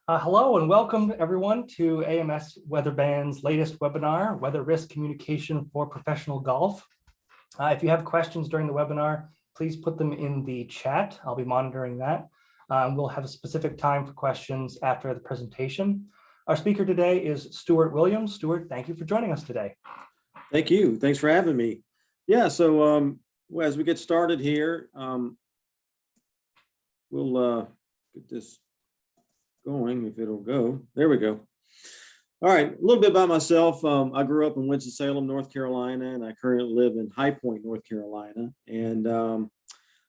Hello and welcome everyone to AMS Weather Band's latest webinar, Weather Risk Communication for Professional Golf. If you have questions during the webinar, please put them in the chat. I'll be monitoring that. We'll have a specific time for questions after the presentation. Our speaker today is Stewart Williams. Stewart, thank you for joining us today. Thank you. Thanks for having me. Yeah, so as we get started here, we'll get this going if it'll go. There we go. All right, a little bit about myself. I grew up in Winston-Salem, North Carolina, and I currently live in High Point, North Carolina. And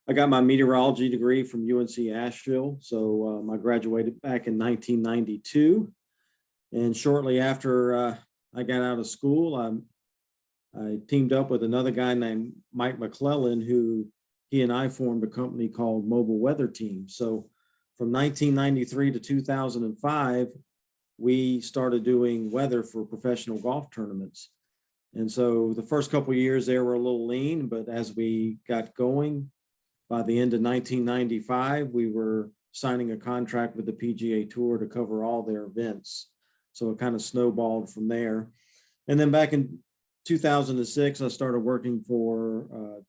I got my meteorology degree from UNC Asheville. So I graduated back in 1992. And shortly after I got out of school, I teamed up with another guy named Mike McClellan, who he and I formed a company called Mobile Weather Team. So from 1993 to 2005, we started doing weather for professional golf tournaments. And so the first couple of years they were a little lean, but as we got going, by the end of 1995, we were signing a contract with the PGA Tour to cover all their events. So it kind of snowballed from there. And then back in 2006, I started working for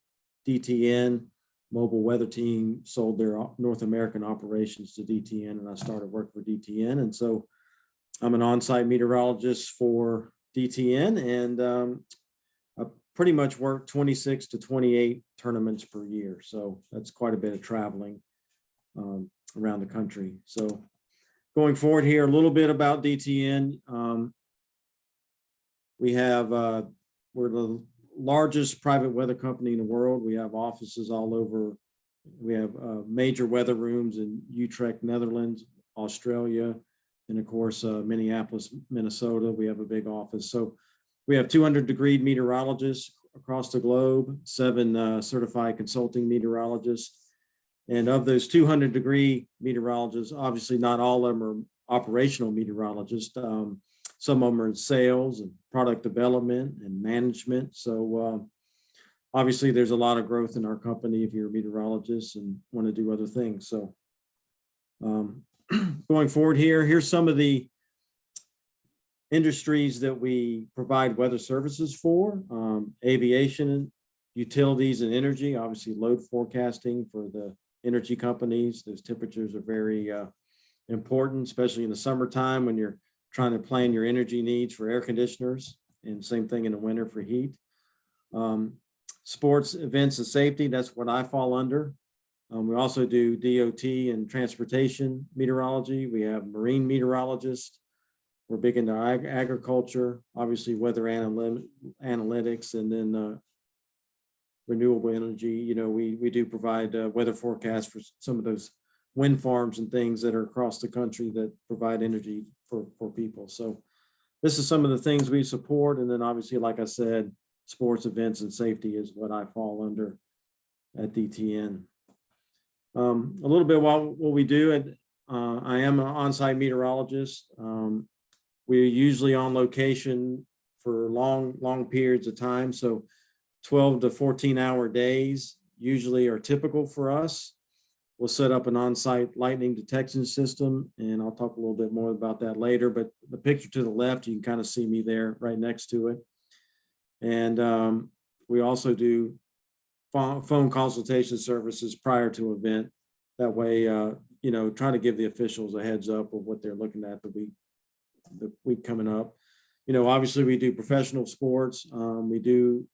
DTN. Mobile Weather Team sold their North American operations to DTN, and I started working for DTN. And so I'm an on-site meteorologist for DTN, and I pretty much work 26 to 28 tournaments per year. So that's quite a bit of traveling around the country. So going forward here, a little bit about DTN. We're the largest private weather company in the world. We have offices all over. We have major weather rooms in Utrecht, Netherlands, Australia, and of course, Minneapolis, Minnesota. We have a big office. So we have 200-degree meteorologists across the globe, 7 certified consulting meteorologists. And of those 200-degree meteorologists, obviously not all of them are operational meteorologists. Some of them are in sales and product development and management. So obviously there's a lot of growth in our company if you're a meteorologist and want to do other things. So going forward here, here's some of the industries that we provide weather services for. Aviation, utilities, and energy, obviously load forecasting for the energy companies. Those temperatures are very important, especially in the summertime when you're trying to plan your energy needs for air conditioners, and same thing in the winter for heat. Sports, events, and safety, that's what I fall under. We also do DOT and transportation meteorology. We have marine meteorologists. We're big into agriculture, obviously weather analytics, and then renewable energy. You know, we do provide weather forecasts for some of those wind farms and things that are across the country that provide energy for people. So this is some of the things we support. And then obviously, like I said, sports, events, and safety is what I fall under at DTN. A little bit about what we do. I am an on-site meteorologist. We're usually on location for long periods of time. So 12 to 14-hour days usually are typical for us. We'll set up an on-site lightning detection system, and I'll talk a little bit more about that later. But the picture to the left, you can kind of see me there right next to it. And we also do phone consultation services prior to an event. That way, you know, trying to give the officials a heads up of what they're looking at the week coming up. You know, obviously we do professional sports. We do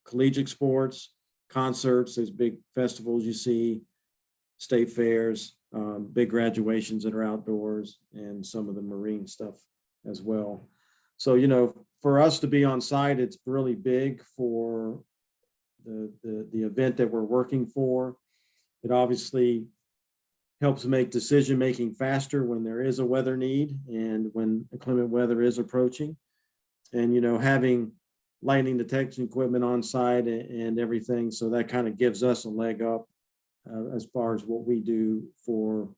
collegiate sports, concerts, those big festivals you see, state fairs, big graduations that are outdoors, and some of the marine stuff as well. So, you know, for us to be on site, it's really big for the event that we're working for. It obviously helps make decision-making faster when there is a weather need and when inclement weather is approaching. And, you know, having lightning detection equipment on site and everything, so that kind of gives us a leg up as far as what we do for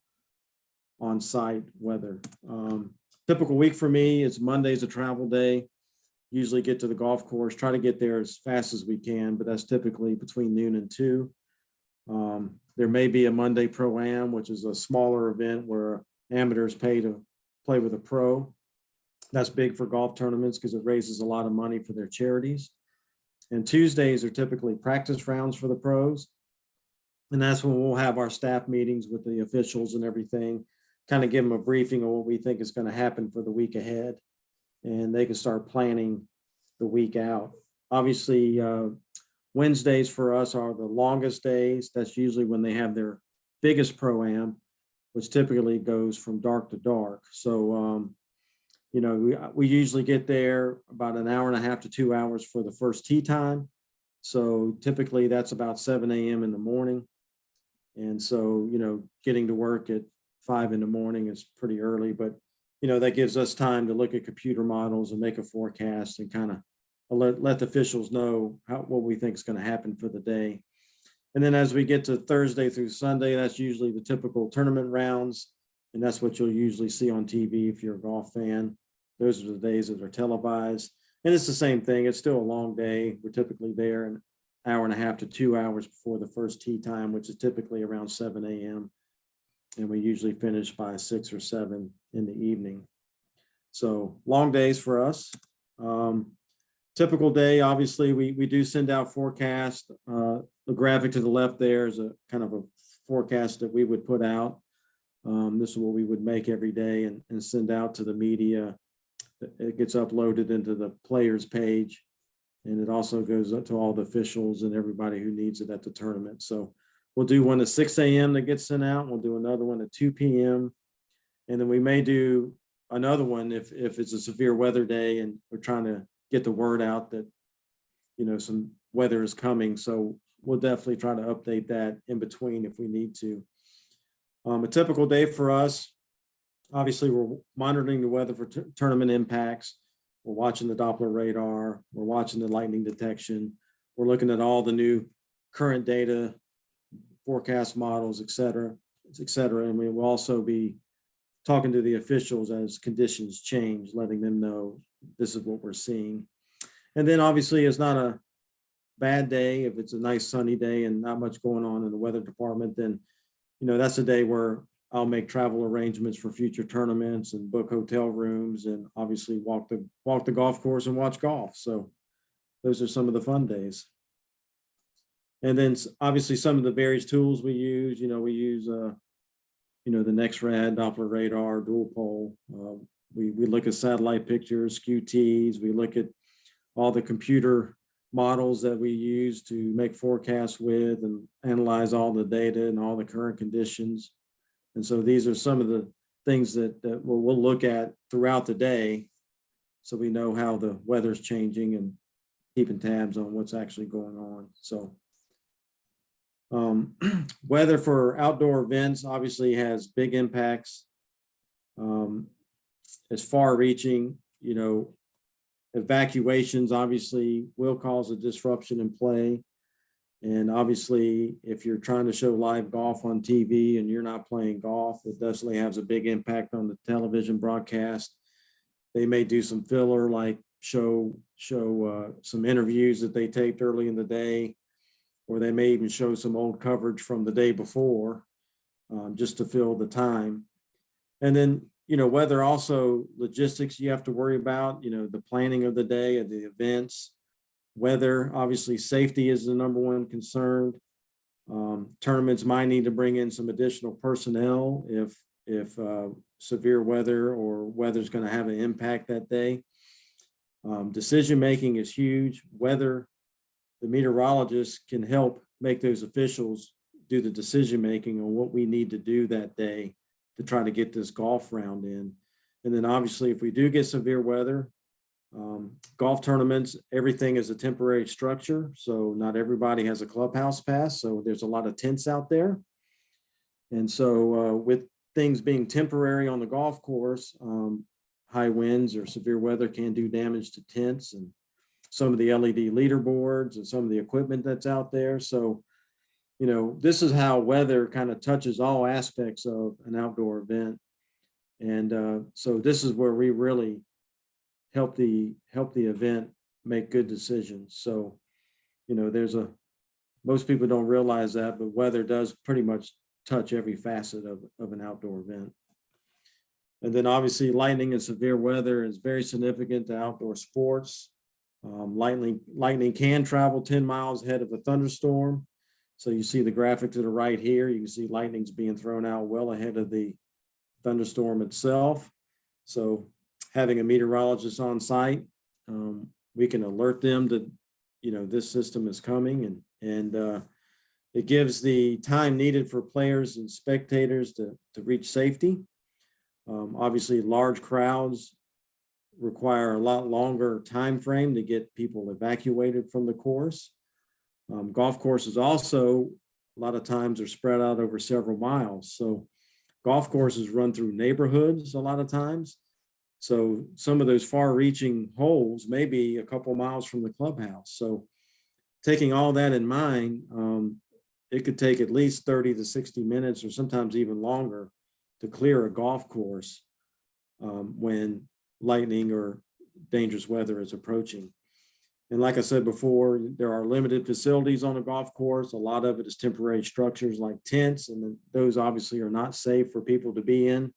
on-site weather. Typical week for me is Monday's a travel day. Usually get to the golf course, try to get there as fast as we can, but that's typically between noon and 2. There may be a Monday Pro-Am, which is a smaller event where amateurs pay to play with a pro. That's big for golf tournaments because it raises a lot of money for their charities. And Tuesdays are typically practice rounds for the pros. And that's when we'll have our staff meetings with the officials and everything, kind of give them a briefing on what we think is going to happen for the week ahead. And they can start planning the week out. Obviously, Wednesdays for us are the longest days. That's usually when they have their biggest pro-am, which typically goes from dark to dark. So, we usually get there about an hour and a half to 2 hours for the first tee time. So typically that's about 7 a.m. in the morning. And so, getting to work at 5 in the morning is pretty early, but, that gives us time to look at computer models and make a forecast and kind of let the officials know what we think is going to happen for the day. And then as we get to Thursday through Sunday, that's usually the typical tournament rounds. And that's what you'll usually see on TV if you're a golf fan. Those are the days that are televised. And it's the same thing. It's still a long day. We're typically there an hour and a half to 2 hours before the first tee time, which is typically around 7 a.m. And we usually finish by 6 or 7 in the evening. So long days for us. Typical day, obviously, we do send out forecasts. The graphic to the left there is a kind of a forecast that we would put out. This is what we would make every day and send out to the media. It gets uploaded into the players page, and it also goes up to all the officials and everybody who needs it at the tournament. So we'll do one at 6 a.m. that gets sent out. We'll do another one at 2 p.m. And then we may do another one if it's a severe weather day and we're trying to get the word out that, some weather is coming. So we'll definitely try to update that in between if we need to. A typical day for us, obviously, we're monitoring the weather for tournament impacts. We're watching the Doppler radar. We're watching the lightning detection. We're looking at all the new current data, forecast models, et cetera. And we will also be talking to the officials as conditions change, letting them know this is what we're seeing. And then obviously it's not a bad day. If it's a nice sunny day and not much going on in the weather department, then, that's a day where I'll make travel arrangements for future tournaments and book hotel rooms and obviously walk the golf course and watch golf. So those are some of the fun days. And then obviously some of the various tools we use, we use, the NextRad, Doppler radar, dual pole. We look at satellite pictures, QTs. We look at all the computer models that we use to make forecasts with and analyze all the data and all the current conditions. And so these are some of the things that we'll look at throughout the day so we know how the weather's changing and keeping tabs on what's actually going on. So weather for outdoor events obviously has big impacts. As far reaching, evacuations obviously will cause a disruption in play. And obviously, if you're trying to show live golf on TV and you're not playing golf, it definitely has a big impact on the television broadcast. They may do some filler, like show some interviews that they taped early in the day, or they may even show some old coverage from the day before, just to fill the time. And then, weather also logistics you have to worry about, the planning of the day, of the events. Weather, obviously, safety is the number one concern. Tournaments might need to bring in some additional personnel if severe weather or weather's going to have an impact that day. Decision making is huge. Weather, the meteorologists can help make those officials do the decision making on what we need to do that day to try to get this golf round in. And then obviously, if we do get severe weather, golf tournaments, everything is a temporary structure. So not everybody has a clubhouse pass. So there's a lot of tents out there. And so with things being temporary on the golf course, high winds or severe weather can do damage to tents and some of the LED leaderboards and some of the equipment that's out there. So, this is how weather kind of touches all aspects of an outdoor event. And so this is where we really help the event make good decisions. So, most people don't realize that, but weather does pretty much touch every facet of an outdoor event. And then obviously lightning and severe weather is very significant to outdoor sports. Lightning can travel 10 miles ahead of a thunderstorm. So you see the graphic to the right here. You can see lightning's being thrown out well ahead of the thunderstorm itself. So having a meteorologist on site, we can alert them that, this system is coming, and it gives the time needed for players and spectators to reach safety. Obviously, large crowds require a lot longer time frame to get people evacuated from the course. Golf courses also, a lot of times, are spread out over several miles. So golf courses run through neighborhoods a lot of times. So some of those far-reaching holes may be a couple miles from the clubhouse. So taking all that in mind, it could take at least 30 to 60 minutes or sometimes even longer to clear a golf course when lightning or dangerous weather is approaching. And like I said before, there are limited facilities on a golf course. A lot of it is temporary structures like tents, and those obviously are not safe for people to be in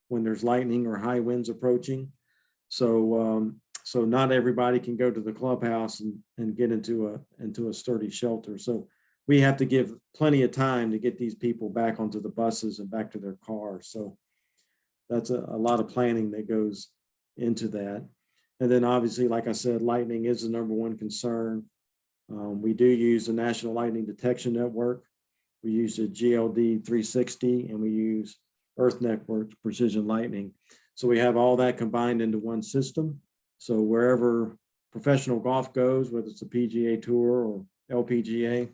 when there's lightning or high winds approaching. So not everybody can go to the clubhouse and get into a sturdy shelter. So we have to give plenty of time to get these people back onto the buses and back to their cars. So that's a lot of planning that goes into that. And then obviously, like I said, lightning is the number one concern. We do use the National Lightning Detection Network. We use the GLD 360, and we use Earth Network Precision Lightning. So we have all that combined into one system. So wherever professional golf goes, whether it's a PGA Tour or LPGA,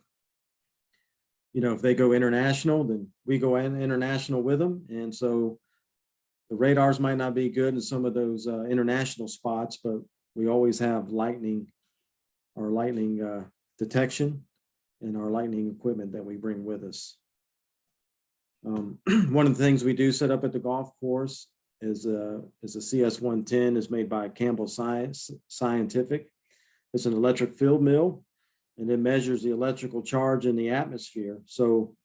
if they go international, then we go international with them. And so the radars might not be good in some of those international spots, but we always have lightning detection and our lightning equipment that we bring with us. One of the things we do set up at the golf course is a CS110 is made by Campbell Scientific. It's an electric field mill, and it measures the electrical charge in the atmosphere. So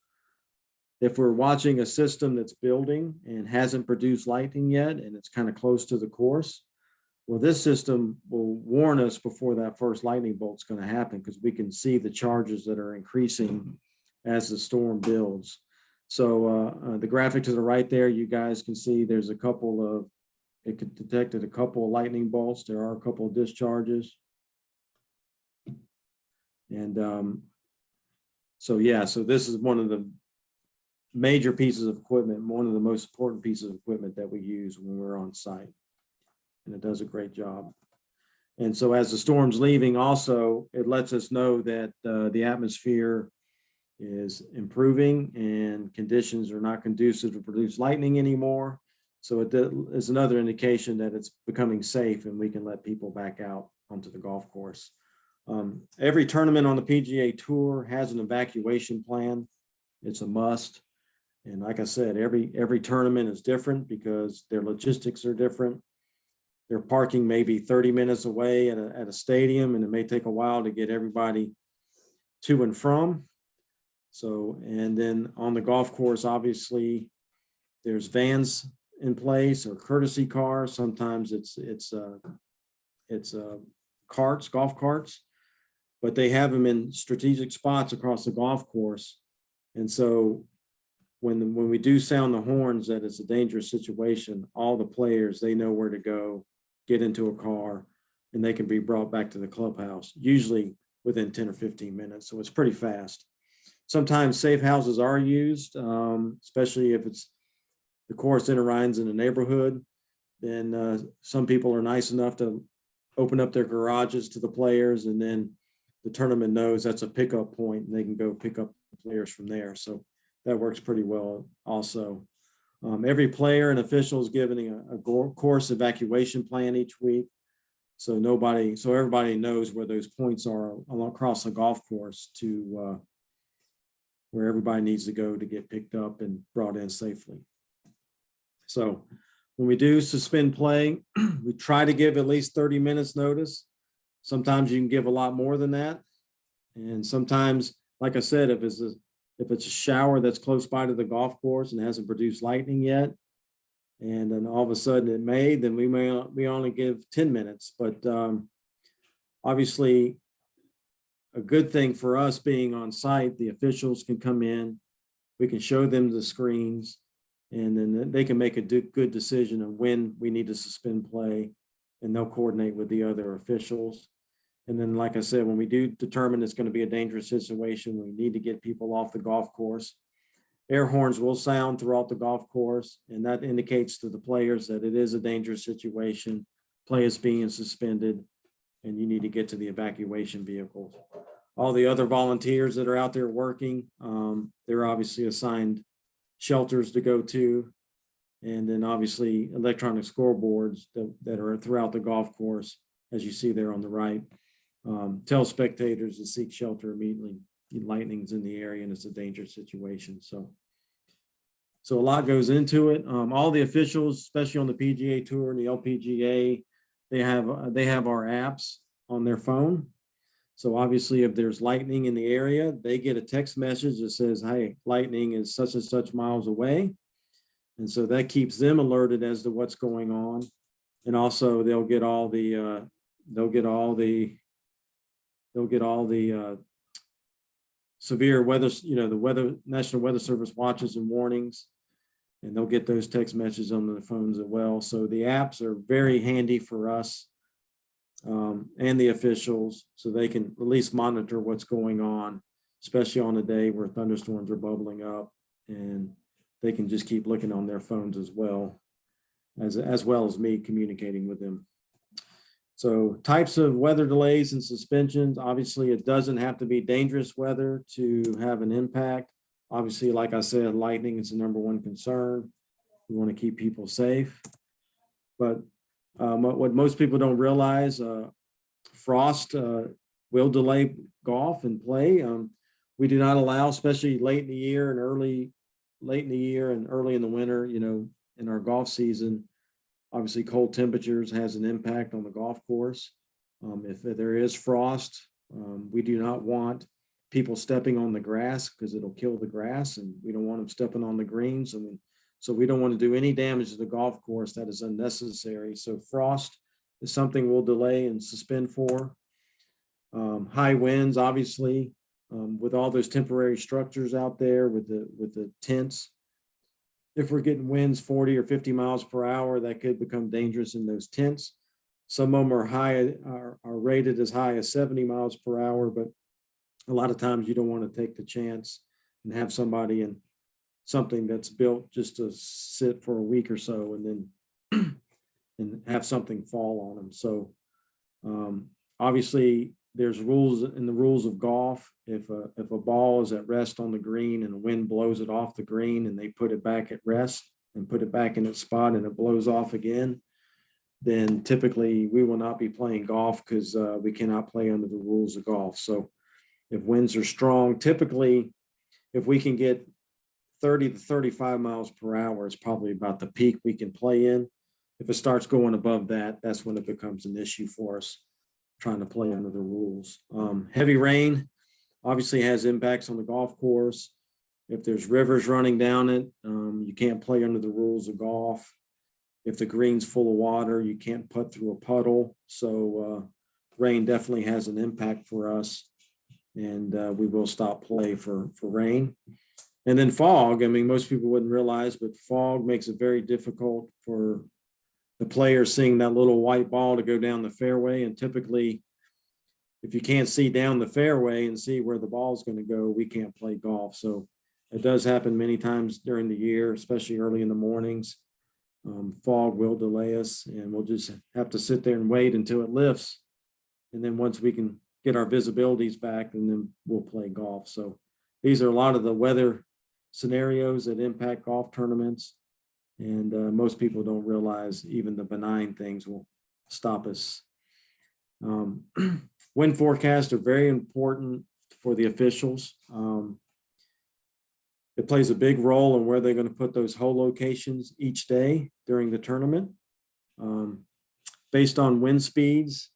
if we're watching a system that's building and hasn't produced lightning yet, and it's kind of close to the course, well, this system will warn us before that first lightning bolt's going to happen, because we can see the charges that are increasing as the storm builds. So the graphic to the right there, you guys can see there's it detected a couple of lightning bolts. There are a couple of discharges. And so this is one of the major pieces of equipment, one of the most important pieces of equipment that we use when we're on site, and it does a great job. And so as the storm's leaving, also, it lets us know that the atmosphere is improving and conditions are not conducive to produce lightning anymore. So it is another indication that it's becoming safe and we can let people back out onto the golf course. Every tournament on the PGA Tour has an evacuation plan. It's a must. And like I said, every tournament is different because their logistics are different. Their parking may be 30 minutes away at a stadium, and it may take a while to get everybody to and from. So, and then on the golf course, obviously, there's vans in place or courtesy cars. Sometimes it's carts, golf carts, but they have them in strategic spots across the golf course. And so when we do sound the horns that it's a dangerous situation, all the players, they know where to go, get into a car, and they can be brought back to the clubhouse, usually within 10 or 15 minutes. So it's pretty fast. Sometimes safe houses are used, especially if it's the course interlines in a neighborhood. Then some people are nice enough to open up their garages to the players, and then the tournament knows that's a pickup point, and they can go pick up the players from there. So that works pretty well also. Every player and official is given a course evacuation plan each week. So everybody knows where those points are across the golf course to where everybody needs to go to get picked up and brought in safely. So when we do suspend play, we try to give at least 30 minutes notice. Sometimes you can give a lot more than that. And sometimes, like I said, if it's a shower that's close by to the golf course and hasn't produced lightning yet, And then all of a sudden it may, then we only give 10 minutes. But obviously, a good thing for us being on site, the officials can come in, we can show them the screens, and then they can make a good decision of when we need to suspend play, and they'll coordinate with the other officials. And then, like I said, when we do determine it's going to be a dangerous situation, we need to get people off the golf course. Air horns will sound throughout the golf course, and that indicates to the players that it is a dangerous situation. Play is being suspended, and you need to get to the evacuation vehicles. All the other volunteers that are out there working, they're obviously assigned shelters to go to, and then obviously electronic scoreboards that are throughout the golf course, as you see there on the right, tell spectators to seek shelter immediately. Lightning's in the area and it's a dangerous situation. So a lot goes into it. All the officials, especially on the PGA Tour and the LPGA, they have our apps on their phone. So obviously, if there's lightning in the area, they get a text message that says, "Hey, lightning is such and such miles away," and so that keeps them alerted as to what's going on. And also, they'll get all the severe weather, the National Weather Service watches and warnings, and they'll get those text messages on their phones as well. So the apps are very handy for us and the officials, so they can at least monitor what's going on, especially on a day where thunderstorms are bubbling up, and they can just keep looking on their phones as well as me communicating with them. So types of weather delays and suspensions, obviously it doesn't have to be dangerous weather to have an impact. Obviously, like I said, lightning is the number one concern. We want to keep people safe. But what most people don't realize, frost will delay golf and play. We do not allow, especially late in the year and early in the winter, in our golf season. Obviously, cold temperatures has an impact on the golf course. If there is frost, we do not want people stepping on the grass because it'll kill the grass, and we don't want them stepping on the greens. So we don't want to do any damage to the golf course that is unnecessary. So frost is something we'll delay and suspend for. High winds, obviously, with all those temporary structures out there with the tents. If we're getting winds 40 or 50 miles per hour, that could become dangerous in those tents. Some of them are rated as high as 70 miles per hour, but a lot of times you don't want to take the chance and have somebody in something that's built just to sit for a week or so and then and have something fall on them. So obviously there's rules in the rules of golf. If a ball is at rest on the green and the wind blows it off the green and they put it back at rest and put it back in its spot and it blows off again, then typically we will not be playing golf because we cannot play under the rules of golf. So if winds are strong, typically if we can get 30 to 35 miles per hour, it's probably about the peak we can play in. If it starts going above that, that's when it becomes an issue for us trying to play under the rules. Heavy rain obviously has impacts on the golf course. If there's rivers running down it, you can't play under the rules of golf. If the green's full of water, you can't putt through a puddle. So rain definitely has an impact for us, and we will stop play for rain. And then fog, I mean, most people wouldn't realize, but fog makes it very difficult for the player seeing that little white ball to go down the fairway. And typically, if you can't see down the fairway and see where the ball is going to go, we can't play golf. So it does happen many times during the year, especially early in the mornings. Fog will delay us, and we'll just have to sit there and wait until it lifts. And then once we can get our visibilities back, and then we'll play golf. So these are a lot of the weather scenarios that impact golf tournaments. And most people don't realize even the benign things will stop us. Wind forecasts are very important for the officials. It plays a big role in where they're going to put those hole locations each day during the tournament. Based on wind speeds,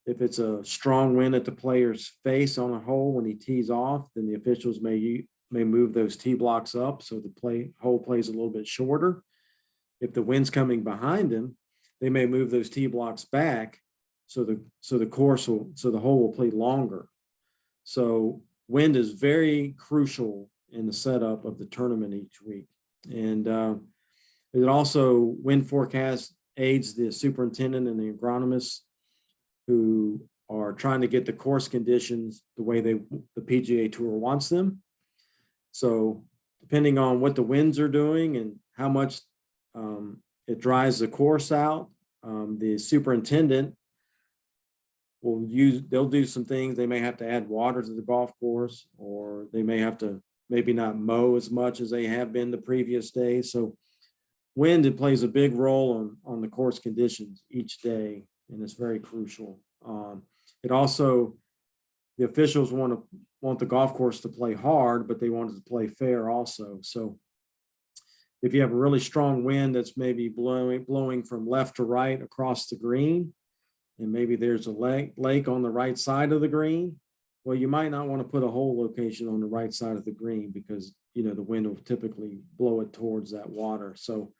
if it's a strong wind at the player's face on a hole when he tees off, then the officials may move those tee blocks up so the hole plays a little bit shorter. if the wind's coming behind them, they may move those tee blocks back so the hole will play longer. So wind is very crucial in the setup of the tournament each week. And it also, wind forecast aids the superintendent and the agronomists who are trying to get the course conditions the way the PGA Tour wants them. So depending on what the winds are doing and how much it dries the course out, the superintendent they'll do some things. They may have to add water to the golf course, or they may have to maybe not mow as much as they have been the previous day. So wind, it plays a big role on the course conditions each day, and it's very crucial. It also, the officials want the golf course to play hard, but they want it to play fair also. So if you have a really strong wind that's maybe blowing from left to right across the green, and maybe there's a lake on the right side of the green, well, you might not want to put a hole location on the right side of the green because, you know, the wind will typically blow it towards that water. So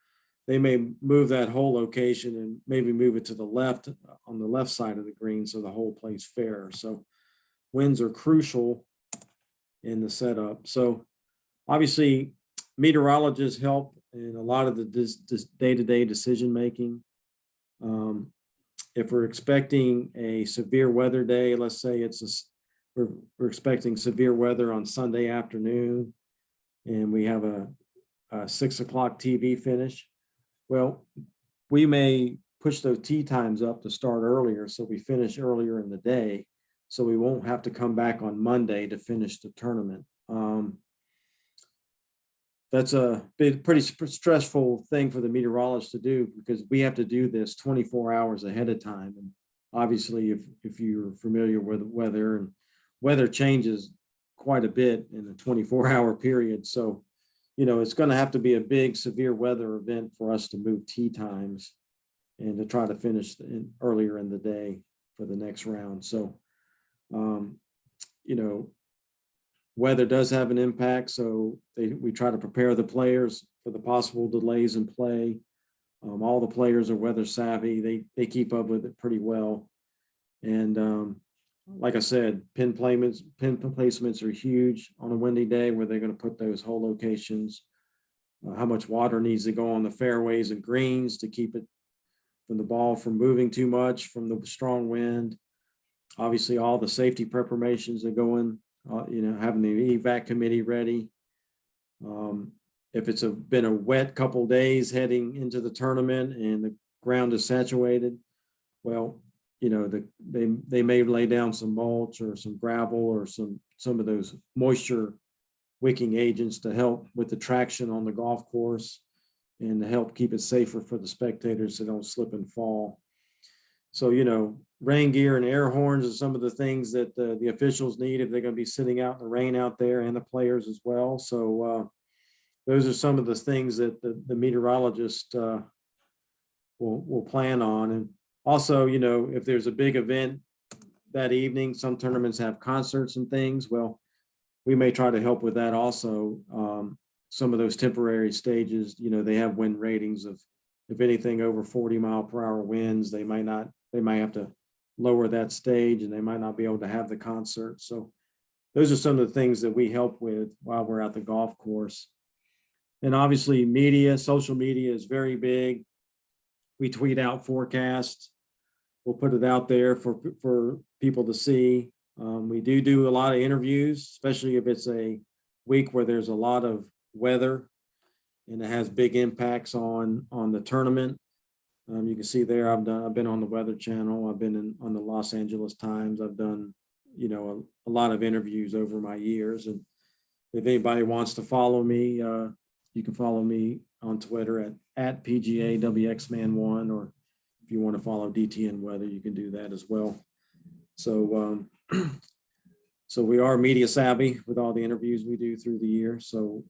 they may move that hole location and maybe move it to the left, on the left side of the green, so the hole plays fair. So winds are crucial in the setup. So obviously meteorologists help in a lot of the day-to-day decision making. If we're expecting a severe weather day, let's say we're expecting severe weather on Sunday afternoon, and we have a 6 o'clock TV finish. Well, we may push those tee times up to start earlier, so we finish earlier in the day, so we won't have to come back on Monday to finish the tournament. That's a pretty stressful thing for the meteorologist to do, because we have to do this 24 hours ahead of time. And obviously, if you're familiar with weather, and weather changes quite a bit in a 24-hour period. So, you know, it's going to have to be a big severe weather event for us to move tee times and to try to finish earlier in the day for the next round. So, you know, weather does have an impact, so we try to prepare the players for the possible delays in play. All the players are weather savvy. They keep up with it pretty well. And like I said, pin placements are huge on a windy day, where they're going to put those hole locations, how much water needs to go on the fairways and greens to keep it from the ball from moving too much from the strong wind. Obviously, all the safety preparations that go in. You know, having the evac committee ready. If it's been a wet couple days heading into the tournament and the ground is saturated, well, you know, they may lay down some mulch or some gravel or some of those moisture wicking agents to help with the traction on the golf course and to help keep it safer for the spectators so they don't slip and fall. So, you know, rain gear and air horns are some of the things that the officials need if they're going to be sitting out in the rain out there, and the players as well. So those are some of the things that the meteorologist will plan on. And also, you know, if there's a big event that evening, some tournaments have concerts and things. Well, we may try to help with that also. Some of those temporary stages, you know, they have wind ratings of, if anything over 40-mile-per-hour winds, they might have to lower that stage, and they might not be able to have the concert. So those are some of the things that we help with while we're at the golf course. And obviously social media is very big. We tweet out forecasts. We'll put it out there for people to see. We do a lot of interviews, especially if it's a week where there's a lot of weather and it has big impacts on the tournament. You can see there, I've been on the Weather Channel. I've been on the Los Angeles Times. I've done, you know, a lot of interviews over my years. And if anybody wants to follow me, you can follow me on Twitter at PGAWXman1, or if you want to follow DTN Weather, you can do that as well. So, so we are media savvy with all the interviews we do through the year. So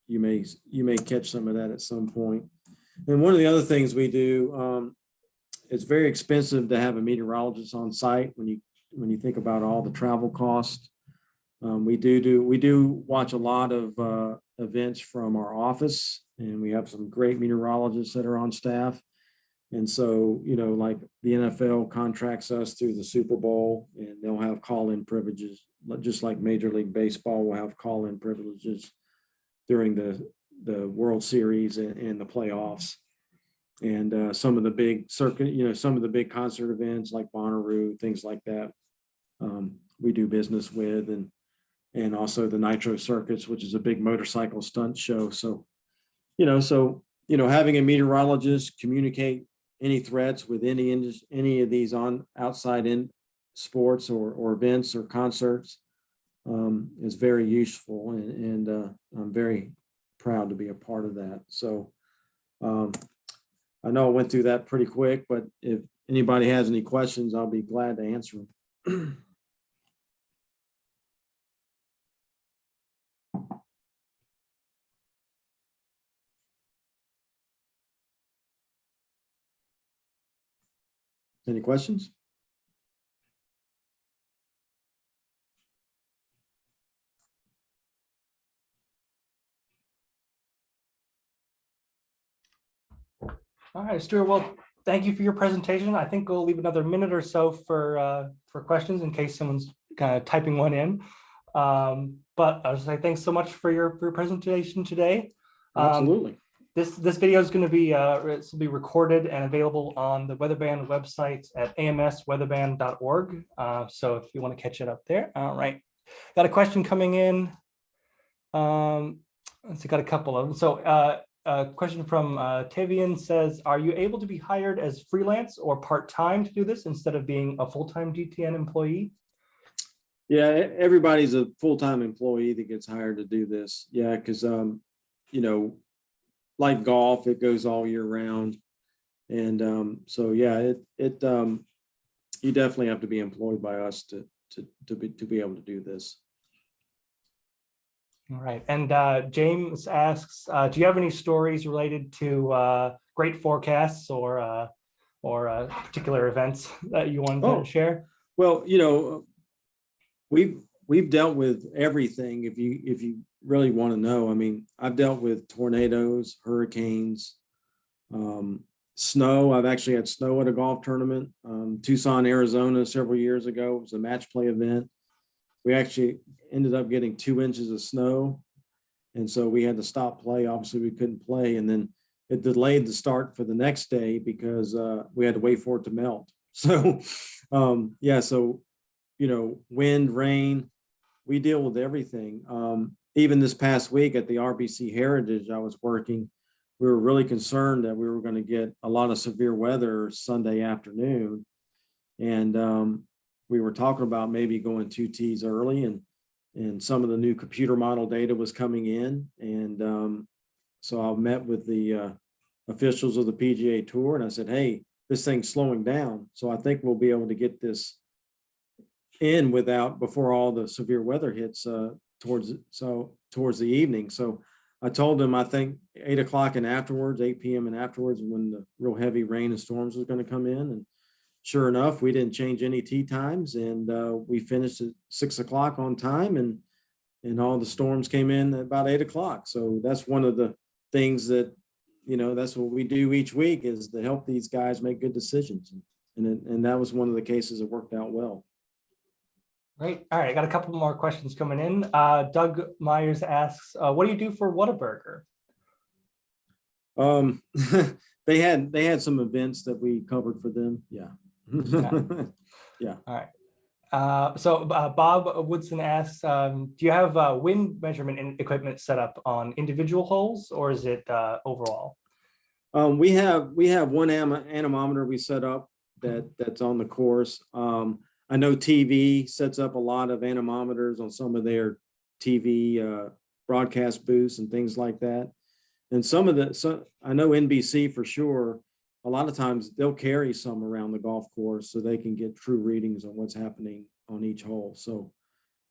you may catch some of that at some point. And one of the other things we do, it's very expensive to have a meteorologist on site when you think about all the travel costs. We do watch a lot of events from our office, and we have some great meteorologists that are on staff. And so, like the NFL contracts us through the Super Bowl, and they'll have call-in privileges, just like Major League Baseball will have call-in privileges during the World Series and the playoffs. And some of the big circuit, some of the big concert events like Bonnaroo, things like that, we do business with, and also the Nitro Circuits, which is a big motorcycle stunt show. So, having a meteorologist communicate any threats with any of these outside in sports or events or concerts is very useful, and I'm very proud to be a part of that. So I know I went through that pretty quick, but if anybody has any questions, I'll be glad to answer them. Any questions? All right, Stuart. Well, thank you for your presentation. I think we'll leave another minute or so for questions in case someone's kind of typing one in. But I'll just say thanks so much for your presentation today. Absolutely. This video is going to be this will be recorded and available on the Weatherband website at amsweatherband.org. So if you want to catch it up there. All right. Got a question coming in. Let's see, got a couple of them. So a question from Tavian says, are you able to be hired as freelance or part-time to do this instead of being a full-time GTN employee? Yeah, everybody's a full-time employee that gets hired to do this. Yeah, because like golf, it goes all year round. And so yeah, you definitely have to be employed by us to be able to do this. All right. And James asks, do you have any stories related to great forecasts or particular events that you want to share? Well, we've dealt with everything. If you really want to know, I mean, I've dealt with tornadoes, hurricanes, snow. I've actually had snow at a golf tournament, Tucson, Arizona, several years ago. It was a match play event. We actually ended up getting 2 inches of snow, and so we had to stop play. Obviously, we couldn't play, and then it delayed the start for the next day because we had to wait for it to melt. So, yeah, so wind, rain, we deal with everything. Even this past week at the RBC Heritage, I was working. We were really concerned that we were going to get a lot of severe weather Sunday afternoon, and we were talking about maybe going 2 tees early, and some of the new computer model data was coming in. And so I met with the officials of the PGA Tour, and I said, hey, this thing's slowing down. So I think we'll be able to get this in before all the severe weather hits towards the evening. So I told them, I think 8 o'clock and afterwards, 8 p.m. and afterwards, when the real heavy rain and storms was going to come in. And sure enough, we didn't change any tee times, and we finished at 6 o'clock on time, and all the storms came in at about 8 o'clock. So that's one of the things that, that's what we do each week, is to help these guys make good decisions. And that was one of the cases that worked out well. Great. All right, I got a couple more questions coming in. Doug Myers asks, what do you do for Whataburger? They had some events that we covered for them. Yeah. Yeah. All right. So Bob Woodson asks, do you have wind measurement equipment set up on individual holes, or is it overall? We have one anemometer we set up that's on the course. I know TV sets up a lot of anemometers on some of their TV broadcast booths and things like that. And I know NBC for sure, a lot of times they'll carry some around the golf course so they can get true readings on what's happening on each hole. So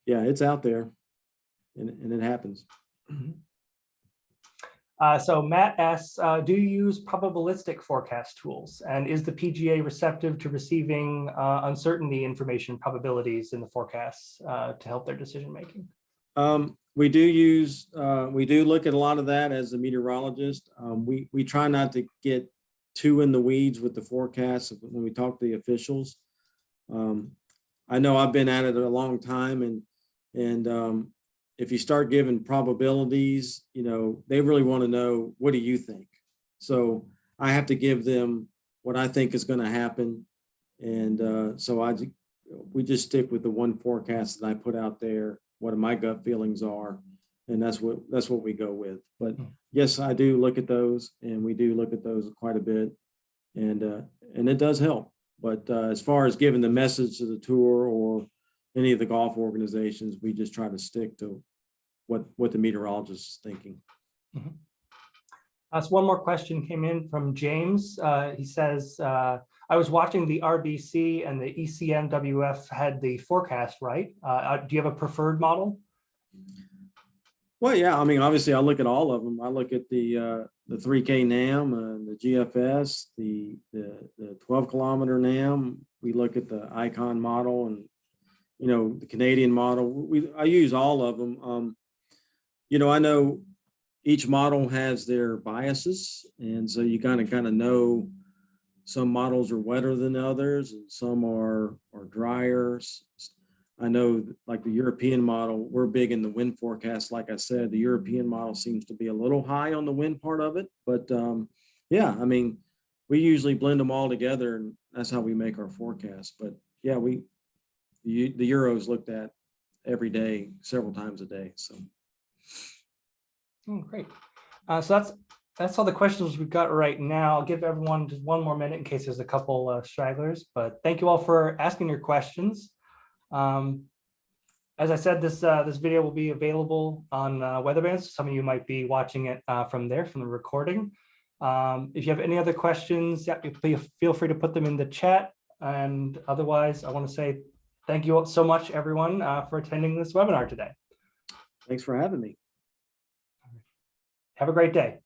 yeah, it's out there, and it happens. So Matt asks, do you use probabilistic forecast tools? And is the PGA receptive to receiving uncertainty information probabilities in the forecasts to help their decision making? We do look at a lot of that as a meteorologist. We try not to get too in the weeds with the forecasts when we talk to the officials. I know I've been at it a long time, and if you start giving probabilities, they really want to know, what do you think? So I have to give them what I think is going to happen. And we just stick with the one forecast that I put out there, what my gut feelings are, and that's what we go with. But yes, I do look at those, and we do look at those quite a bit, and it does help. But as far as giving the message to the tour or any of the golf organizations, we just try to stick to what the meteorologist is thinking. So one more question came in from James. He says, I was watching the RBC and the ECMWF had the forecast right. Do you have a preferred model? Well, yeah, I mean, obviously I look at all of them. I look at the 3K NAM and the GFS, the 12-kilometer NAM. We look at the Icon model and, the Canadian model. I use all of them. I know each model has their biases, and so you kind of know some models are wetter than others and some are drier. I know, like the European model, we're big in the wind forecast. Like I said, the European model seems to be a little high on the wind part of it, but yeah, I mean, we usually blend them all together, and that's how we make our forecast. But yeah, the Euro is looked at every day, several times a day. So. Oh, great. So that's all the questions we've got right now. I'll give everyone just one more minute in case there's a couple stragglers, but thank you all for asking your questions. As I said, this video will be available on Weatherbands. Some of you might be watching it from the recording. If you have any other questions, feel free to put them in the chat. And otherwise, I want to say thank you all so much, everyone, for attending this webinar today. Thanks for having me. Have a great day.